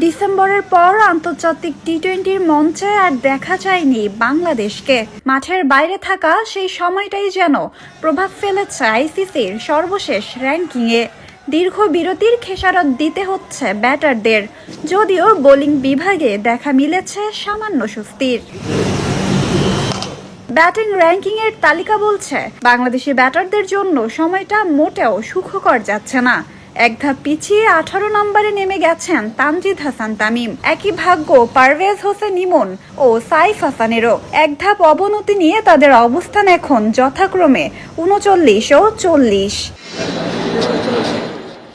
ডিসেম্বরের পর আন্তর্জাতিক টি-20-র মঞ্চে আর দেখা যায়নি বাংলাদেশকে। মাঠের বাইরে থাকা সেই সময়টাই যেন প্রভাব ফেলেছে আইসিসির সর্বশেষ র্যাঙ্কিংয়ে। দীর্ঘ বিরতির খেসারত দিতে হচ্ছে ব্যাটারদের, যদিও বোলিং বিভাগে দেখা মিলেছে সামান্য স্বস্তির। ব্যাটিং র্যাঙ্কিংয়ের তালিকা বলছে বাংলাদেশি ব্যাটারদের জন্য সময়টা মোটেও সুখকর যাচ্ছে না। এক ধাপ পিছিয়ে 18 নম্বরে নেমে গেছেন তানজিদ হাসান তামিম। একই ভাগ্য পারভেজ হোসেন ইমন ও সাইফ হাসানেরও। এক ধাপ অবনতি নিয়ে তাদের অবস্থান এখন যথাক্রমে 39 ও 40।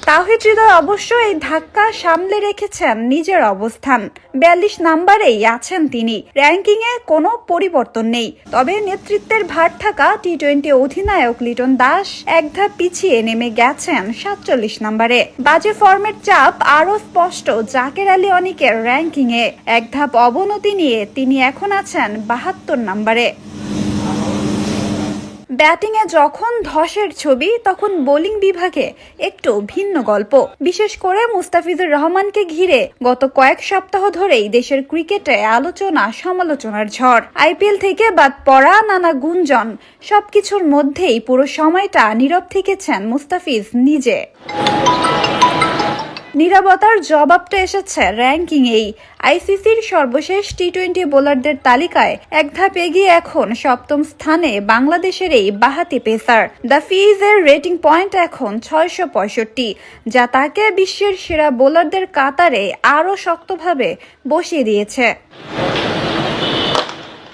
তাওহিদ হৃদয় অবশ্য এই ধাক্কা সামলে রেখেছেন নিজের অবস্থান। 42 নম্বরেই আছেন তিনি। র্যাঙ্কিংয়ে কোনো পরিবর্তন নেই, তবে নেতৃত্বের ভার থাকা টি-20 অধিনায়ক লিটন দাস এক ধাপ পিছিয়ে নেমে গেছেন 47 নম্বরে। বাজে ফর্মের চাপ আরও স্পষ্ট জাকের আলী অনিকের র্যাঙ্কিংয়ে। এক ধাপ অবনতি নিয়ে তিনি এখন আছেন 72 নম্বরে। ব্যাটিংয়ে যখন ধসের ছবি, তখন বোলিং বিভাগে একটু ভিন্ন গল্প। বিশেষ করে মুস্তাফিজুর রহমানকে ঘিরে গত কয়েক সপ্তাহ ধরেই দেশের ক্রিকেটে আলোচনা সমালোচনার ঝড়। আইপিএল থেকে বাদ পড়া নানা গুঞ্জন, সবকিছুর মধ্যেই পুরো সময়টা নীরব থেকেছেন মুস্তাফিজ নিজে। নীরবতার জবাবটা এসেছে র্যাঙ্কিংয়েই। আইসিসির সর্বশেষ টি-20 বোলারদের তালিকায় এক ধাপ এগিয়ে এখন 7ম স্থানে বাংলাদেশের এই বাঁহাতি পেসার। দ্য ফিজের রেটিং পয়েন্ট এখন 665, যা তাকে বিশ্বের সেরা বোলারদের কাতারে আরও শক্তভাবে বসিয়ে দিয়েছে।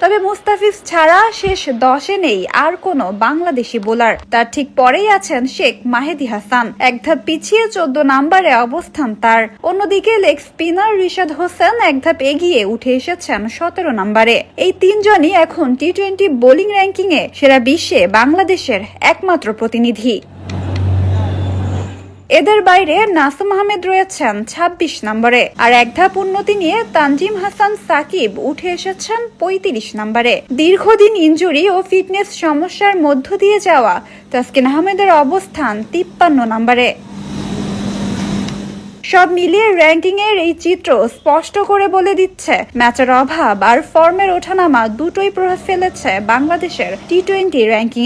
তবে মুস্তাফিজ ছাড়া শেষ 10-এ নেই আর কোনো বাংলাদেশি বোলার। তার ঠিক পরেই আছেন শেখ মাহেদী হাসান। এক ধাপ পিছিয়ে 14 নম্বরে অবস্থান তার। অন্যদিকে লেগ স্পিনার রিশাদ হোসেন এক ধাপ এগিয়ে উঠে এসেছেন 17 নম্বরে। এই তিনজনই এখন টি-20 বোলিং র্যাঙ্কিংয়ে সেরা 20-এ বাংলাদেশের একমাত্র প্রতিনিধি। এদের বাইরে নাসুম আহমেদ রয়েছেন 26 নম্বরে, আর এক ধাপ উন্নতি নিয়ে তানজিম হাসান সাকিব উঠে এসেছেন 35 নম্বরে। দীর্ঘদিন ইনজুরি ও ফিটনেস সমস্যার মধ্য দিয়ে যাওয়া তাসকিন আহমেদের অবস্থান 53 নম্বরে। সব মিলিয়ে র্যাঙ্কিংয়ের এই চিত্র স্পষ্ট করে বলে দিচ্ছে ম্যাচের অভাব আর ফর্মের ওঠানামা দুটোই প্রভাব ফেলেছে বাংলাদেশের টি-20 র্যাঙ্কিংয়ে।